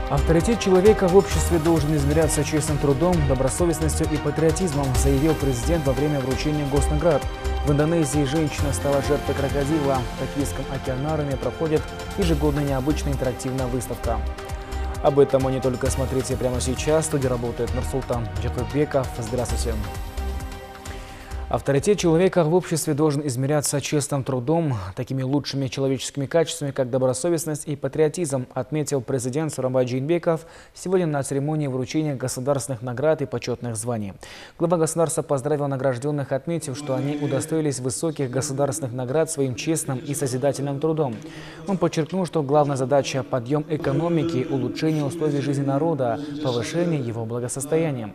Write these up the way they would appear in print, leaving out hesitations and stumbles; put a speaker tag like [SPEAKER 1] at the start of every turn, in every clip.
[SPEAKER 1] Авторитет человека в обществе должен измеряться честным трудом, добросовестностью и патриотизмом, заявил президент во время вручения госнаград. В Индонезии женщина стала жертвой крокодила. В Токийском океанариуме проходит ежегодная необычная интерактивная выставка. Об этом и не только смотрите прямо сейчас. В студии работает Нурсултан Джакубеков. Здравствуйте. Авторитет человека в обществе должен измеряться честным трудом, такими лучшими человеческими качествами, как добросовестность и патриотизм, отметил президент Сооронбай Джейнбеков сегодня на церемонии вручения государственных наград и почетных званий. Глава государства поздравил награжденных, отметив, что они удостоились высоких государственных наград своим честным и созидательным трудом. Он подчеркнул, что главная задача – подъем экономики, улучшение условий жизни народа, повышение его благосостояния.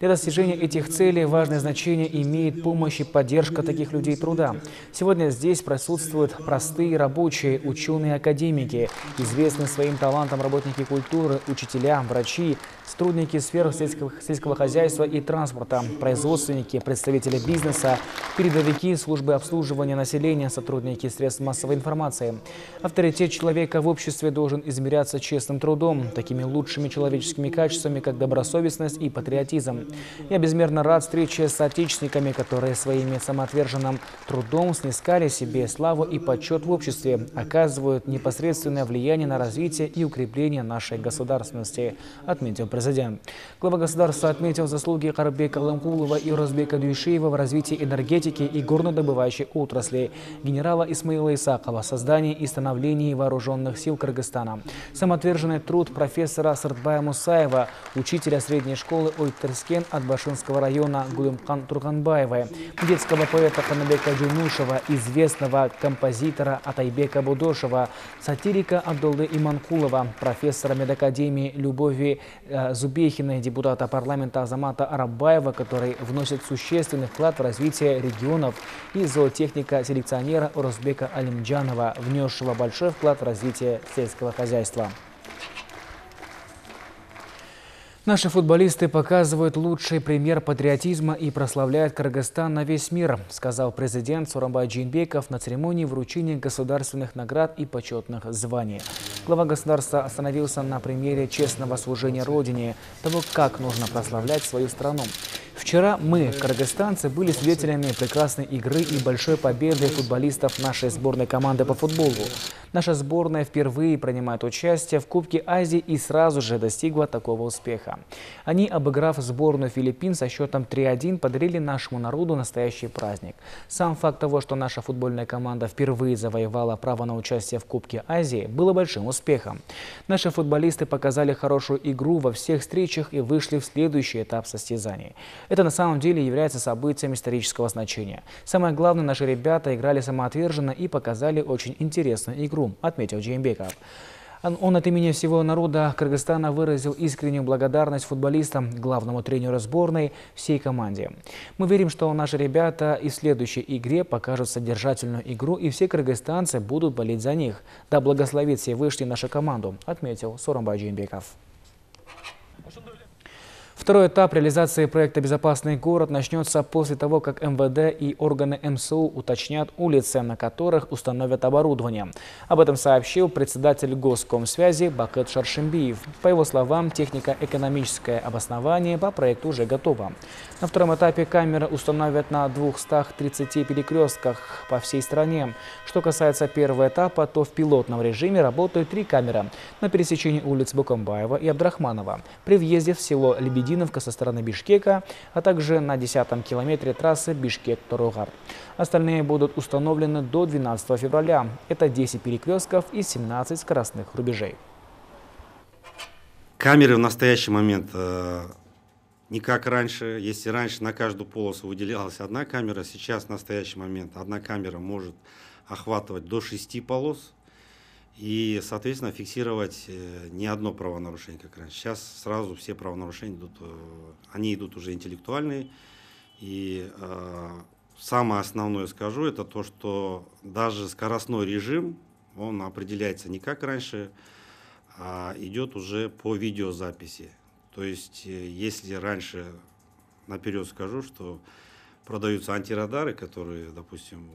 [SPEAKER 1] Для достижения этих целей важное значение имеет помощь и поддержка таких людей труда. Сегодня здесь присутствуют простые рабочие, ученые, академики, известные своим талантом работники культуры, учителя, врачи, сотрудники сфер сельского хозяйства и транспорта, производственники, представители бизнеса, передовики службы обслуживания населения, сотрудники средств массовой информации. Авторитет человека в обществе должен измеряться честным трудом, такими лучшими человеческими качествами, как добросовестность и патриотизм. Я безмерно рад встрече с соотечественниками, которые своими самоотверженным трудом снискали себе славу и почет в обществе, оказывают непосредственное влияние на развитие и укрепление нашей государственности, отметил президент. Глава государства отметил заслуги Карабека Ламкулова и Розбека Дюйшиева в развитии энергетики и горнодобывающей отрасли, генерала Исмаила Исакова в создании и становлении вооруженных сил Кыргызстана, самоотверженный труд профессора Сыртбая Мусаева, учителя средней школы Ойтерскен от Башинского района Гулымкан Турганбаевой, детского поэта Ханабека Джунушева, известного композитора Атайбека Будошева, сатирика Абдуллы Иманкулова, профессора медакадемии Любови Зубехиной, депутата парламента Азамата Арабаева, который вносит существенный вклад в развитие регионов, и зоотехника-селекционера Урозбека Алимджанова, внесшего большой вклад в развитие сельского хозяйства. Наши футболисты показывают лучший пример патриотизма и прославляют Кыргызстан на весь мир, сказал президент Сооронбай Джейнбеков на церемонии вручения государственных наград и почетных званий. Глава государства остановился на примере честного служения Родине, того, как нужно прославлять свою страну. Вчера мы, кыргызстанцы, были свидетелями прекрасной игры и большой победы футболистов нашей сборной команды по футболу. Наша сборная впервые принимает участие в Кубке Азии и сразу же достигла такого успеха. Они, обыграв сборную Филиппин со счетом 3-1, подарили нашему народу настоящий праздник. Сам факт того, что наша футбольная команда впервые завоевала право на участие в Кубке Азии, было большим успехом. Наши футболисты показали хорошую игру во всех встречах и вышли в следующий этап состязаний. Это на самом деле является событием исторического значения. Самое главное, наши ребята играли самоотверженно и показали очень интересную игру, отметил Джейнбеков. Он от имени всего народа Кыргызстана выразил искреннюю благодарность футболистам, главному тренеру сборной, всей команде. Мы верим, что наши ребята и в следующей игре покажут содержательную игру, и все кыргызстанцы будут болеть за них. Да благословит Всевышний нашу команду, отметил Сооронбай Джейнбеков. Второй этап реализации проекта «Безопасный город» начнется после того, как МВД и органы МСУ уточнят улицы, на которых установят оборудование. Об этом сообщил председатель Госкомсвязи Бакыт Шаршембиев. По его словам, технико-экономическое обоснование по проекту уже готово. На втором этапе камеры установят на 230 перекрестках по всей стране. Что касается первого этапа, то в пилотном режиме работают 3 камеры на пересечении улиц Букамбаева и Абдрахманова, при въезде в село Лебединовка со стороны Бишкека, а также на 10-м километре трассы Бишкек-Торугар. Остальные будут установлены до 12 февраля. Это 10 перекрестков и 17 скоростных рубежей.
[SPEAKER 2] Камеры в настоящий момент не как раньше. Если раньше на каждую полосу выделялась одна камера, сейчас в настоящий момент одна камера может охватывать до 6 полос. И, соответственно, фиксировать не одно правонарушение, как раньше. Сейчас сразу все правонарушения идут уже интеллектуальные. И самое основное скажу, это то, что даже скоростной режим, он определяется не как раньше, а идет уже по видеозаписи. То есть, если раньше, наперед скажу, что продаются антирадары, которые, допустим,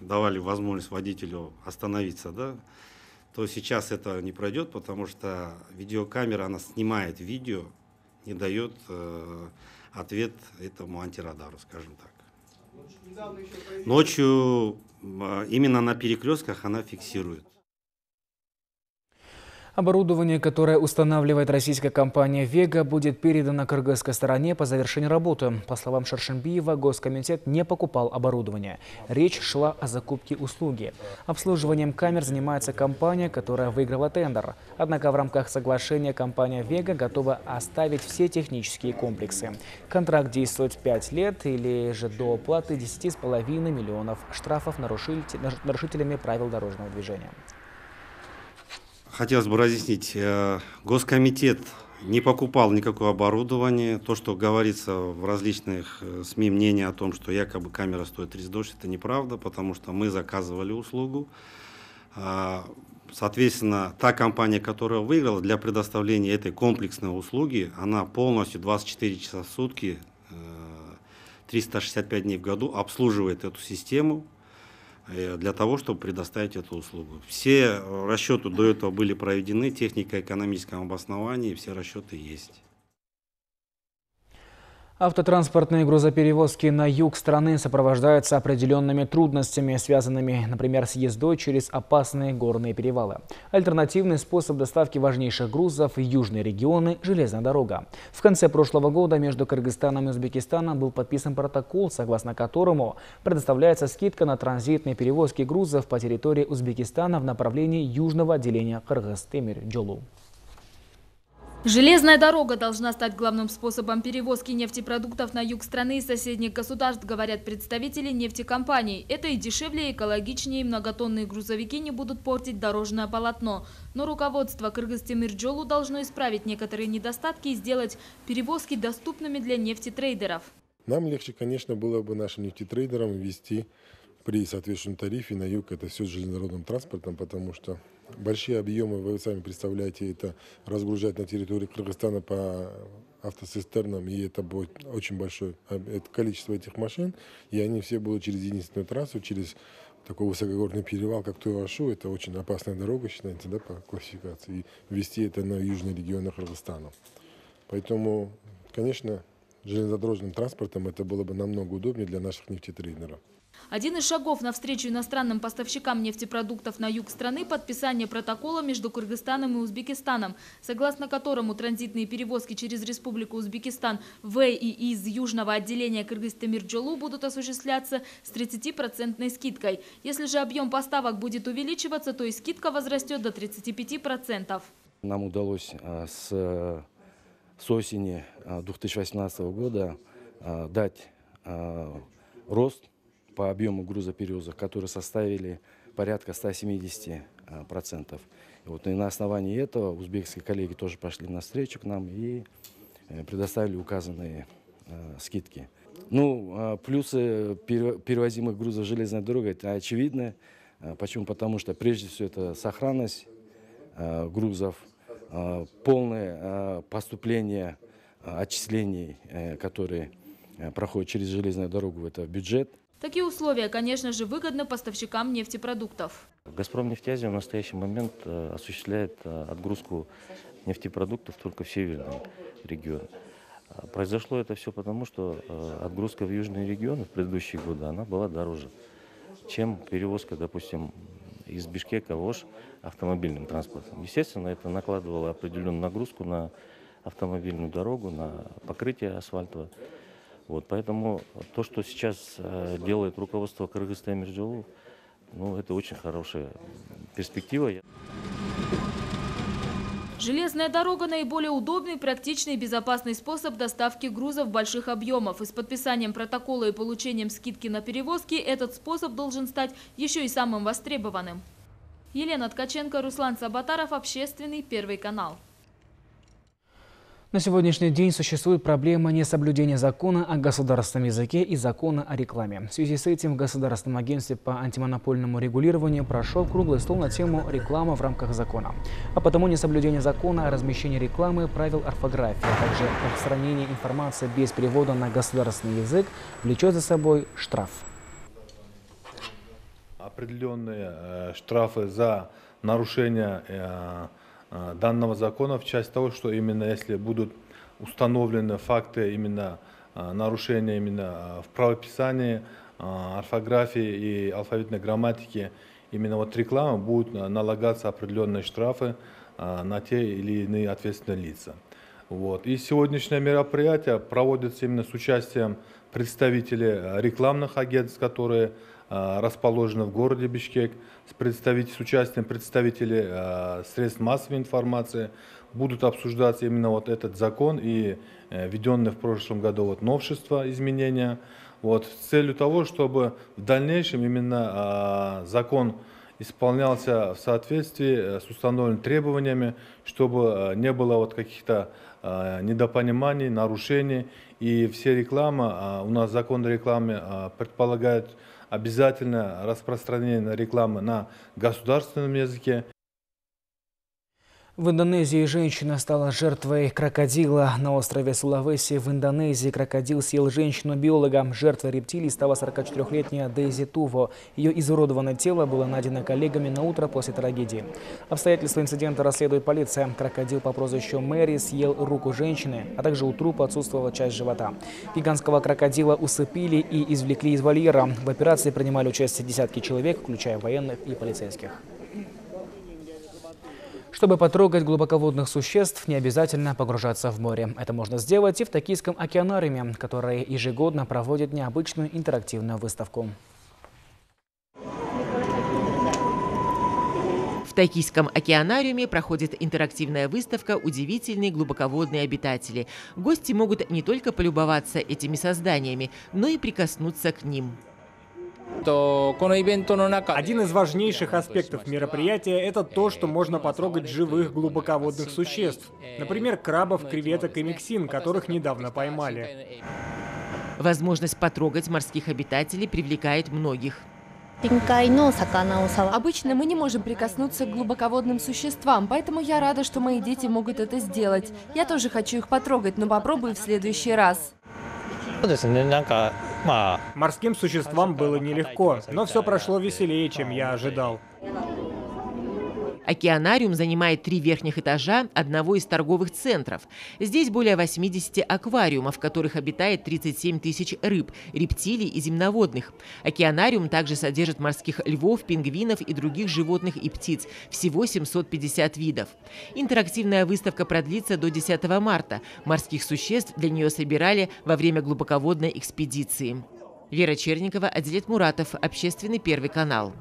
[SPEAKER 2] давали возможность водителю остановиться, да, то сейчас это не пройдет, потому что видеокамера, она снимает видео, не дает ответ этому антирадару, скажем так. Ночью именно на перекрестках она фиксирует.
[SPEAKER 1] Оборудование, которое устанавливает российская компания «Вега», будет передано кыргызской стороне по завершении работы. По словам Шаршенбиева, Госкомитет не покупал оборудование. Речь шла о закупке услуги. Обслуживанием камер занимается компания, которая выиграла тендер. Однако в рамках соглашения компания «Вега» готова оставить все технические комплексы. Контракт действует 5 лет или же до уплаты 10,5 миллионов штрафов нарушителями правил дорожного движения.
[SPEAKER 2] Хотелось бы разъяснить, Госкомитет не покупал никакое оборудование. То, что говорится в различных СМИ мнение о том, что якобы камера стоит 30 тысяч, это неправда, потому что мы заказывали услугу. Соответственно, та компания, которая выиграла для предоставления этой комплексной услуги, она полностью 24 часа в сутки, 365 дней в году обслуживает эту систему для того, чтобы предоставить эту услугу. Все расчеты до этого были проведены, технико-экономическом обосновании, все расчеты есть.
[SPEAKER 1] Автотранспортные грузоперевозки на юг страны сопровождаются определенными трудностями, связанными, например, с ездой через опасные горные перевалы. Альтернативный способ доставки важнейших грузов в южные регионы – железная дорога. В конце прошлого года между Кыргызстаном и Узбекистаном был подписан протокол, согласно которому предоставляется скидка на транзитные перевозки грузов по территории Узбекистана в направлении южного отделения Кыргыз-Темир-Жолу.
[SPEAKER 3] Железная дорога должна стать главным способом перевозки нефтепродуктов на юг страны и соседних государств, говорят представители нефтекомпаний. Это и дешевле, и экологичнее, и многотонные грузовики не будут портить дорожное полотно. Но руководство Кыргыз-Темир-Жолу должно исправить некоторые недостатки и сделать перевозки доступными для нефтетрейдеров.
[SPEAKER 4] Нам легче, конечно, было бы нашим нефтетрейдерам ввести при соответствующем тарифе на юг это все с железнодорожным транспортом, потому что большие объемы, вы сами представляете, это разгружать на территории Кыргызстана по автоцистернам, и это будет очень большое количество этих машин, и они все будут через единственную трассу, через такой высокогорный перевал, как Туй-Ашу, это очень опасная дорога, считается, да, по классификации, и ввести это на южные регионы Кыргызстана. Поэтому, конечно, железнодорожным транспортом это было бы намного удобнее для наших нефтетрейдеров.
[SPEAKER 3] Один из шагов навстречу иностранным поставщикам нефтепродуктов на юг страны – подписание протокола между Кыргызстаном и Узбекистаном, согласно которому транзитные перевозки через Республику Узбекистан в и из южного отделения Кыргыз-Темир-Жолу будут осуществляться с 30% скидкой. Если же объем поставок будет увеличиваться, то и скидка возрастет до 35%.
[SPEAKER 5] Нам удалось с осени 2018 года дать рост по объему грузоперевозок, которые составили порядка 170%. И на основании этого узбекские коллеги тоже пошли навстречу к нам и предоставили указанные скидки. Плюсы перевозимых грузов железной дорогой – это очевидно. Почему? Потому что прежде всего это сохранность грузов, полное поступление отчислений, которые проходят через железную дорогу в это бюджет.
[SPEAKER 3] Такие условия, конечно же, выгодны поставщикам нефтепродуктов.
[SPEAKER 6] «Газпром-нефтязия» в настоящий момент осуществляет отгрузку нефтепродуктов только в северный регион. Произошло это все потому, что отгрузка в южные регионы в предыдущие годы она была дороже, чем перевозка, допустим, из Бишкека в Ош автомобильным транспортом. Естественно, это накладывало определенную нагрузку на автомобильную дорогу, на покрытие асфальтовое. Поэтому то, что сейчас делает руководство Кыргыз-Темир-Жолу, это очень хорошая перспектива.
[SPEAKER 3] Железная дорога – наиболее удобный, практичный и безопасный способ доставки грузов больших объемов. И с подписанием протокола и получением скидки на перевозки этот способ должен стать еще и самым востребованным. Елена Ткаченко, Руслан Сабатаров, Общественный, Первый канал.
[SPEAKER 1] На сегодняшний день существует проблема несоблюдения закона о государственном языке и закона о рекламе. В связи с этим в Государственном агентстве по антимонопольному регулированию прошел круглый стол на тему «Реклама в рамках закона». А потому несоблюдение закона о размещении рекламы, правил орфографии, а также распространение информации без перевода на государственный язык влечет за собой штраф.
[SPEAKER 7] Определенные штрафы за нарушения данного закона в части того, что именно если будут установлены факты именно нарушения именно в правописании, орфографии и алфавитной грамматике, именно вот реклама, будут налагаться определенные штрафы на те или иные ответственные лица. Вот. И сегодняшнее мероприятие проводится именно с участием представителей рекламных агентств, которые расположены в городе Бишкек, с участием представителей средств массовой информации. Будут обсуждаться именно вот этот закон и введенные в прошлом году вот новшества, изменения, вот, с целью того, чтобы в дальнейшем именно закон исполнялся в соответствии с установленными требованиями, чтобы не было вот каких-то недопониманий, нарушений. И все рекламы, у нас закон о рекламе предполагает обязательно распространение рекламы на государственном языке.
[SPEAKER 1] В Индонезии женщина стала жертвой крокодила. На острове Сулавеси в Индонезии крокодил съел женщину-биолога. Жертвой рептилий стала 44-летняя Дейзи Туво. Ее изуродованное тело было найдено коллегами на утро после трагедии. Обстоятельства инцидента расследует полиция. Крокодил по прозвищу Мэри съел руку женщины, а также у трупа отсутствовала часть живота. Гигантского крокодила усыпили и извлекли из вольера. В операции принимали участие десятки человек, включая военных и полицейских. Чтобы потрогать глубоководных существ, не обязательно погружаться в море. Это можно сделать и в Токийском океанариуме, который ежегодно проводит необычную интерактивную выставку.
[SPEAKER 8] В Токийском океанариуме проходит интерактивная выставка «Удивительные глубоководные обитатели». Гости могут не только полюбоваться этими созданиями, но и прикоснуться к ним.
[SPEAKER 9] Один из важнейших аспектов мероприятия – это то, что можно потрогать живых глубоководных существ. Например, крабов, креветок и мексин, которых недавно поймали.
[SPEAKER 8] Возможность потрогать морских обитателей привлекает многих.
[SPEAKER 10] Обычно мы не можем прикоснуться к глубоководным существам, поэтому я рада, что мои дети могут это сделать. Я тоже хочу их потрогать, но попробую в следующий раз.
[SPEAKER 9] Морским существам было нелегко, но все прошло веселее, чем я ожидал.
[SPEAKER 8] Океанариум занимает 3 верхних этажа одного из торговых центров. Здесь более 80 аквариумов, в которых обитает 37 тысяч рыб, рептилий и земноводных. Океанариум также содержит морских львов, пингвинов и других животных и птиц. Всего 750 видов. Интерактивная выставка продлится до 10 марта. Морских существ для нее собирали во время глубоководной экспедиции. Вера Черникова, Адилет Муратов, Общественный Первый канал.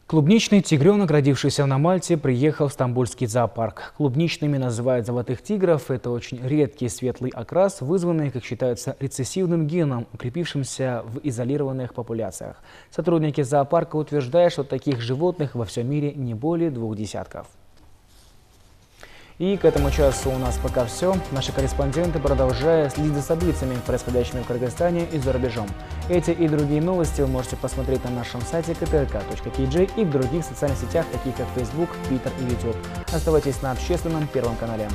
[SPEAKER 1] Клубничный тигренок, родившийся на Мальте, приехал в Стамбульский зоопарк. Клубничными называют золотых тигров. Это очень редкий светлый окрас, вызванный, как считается, рецессивным геном, укрепившимся в изолированных популяциях. Сотрудники зоопарка утверждают, что таких животных во всем мире не более 2 десятков. И к этому часу у нас пока все. Наши корреспонденты продолжают следить за событиями, происходящими в Кыргызстане и за рубежом. Эти и другие новости вы можете посмотреть на нашем сайте ktrk.kj и в других социальных сетях, таких как Facebook, Twitter и YouTube. Оставайтесь на Общественном Первом канале.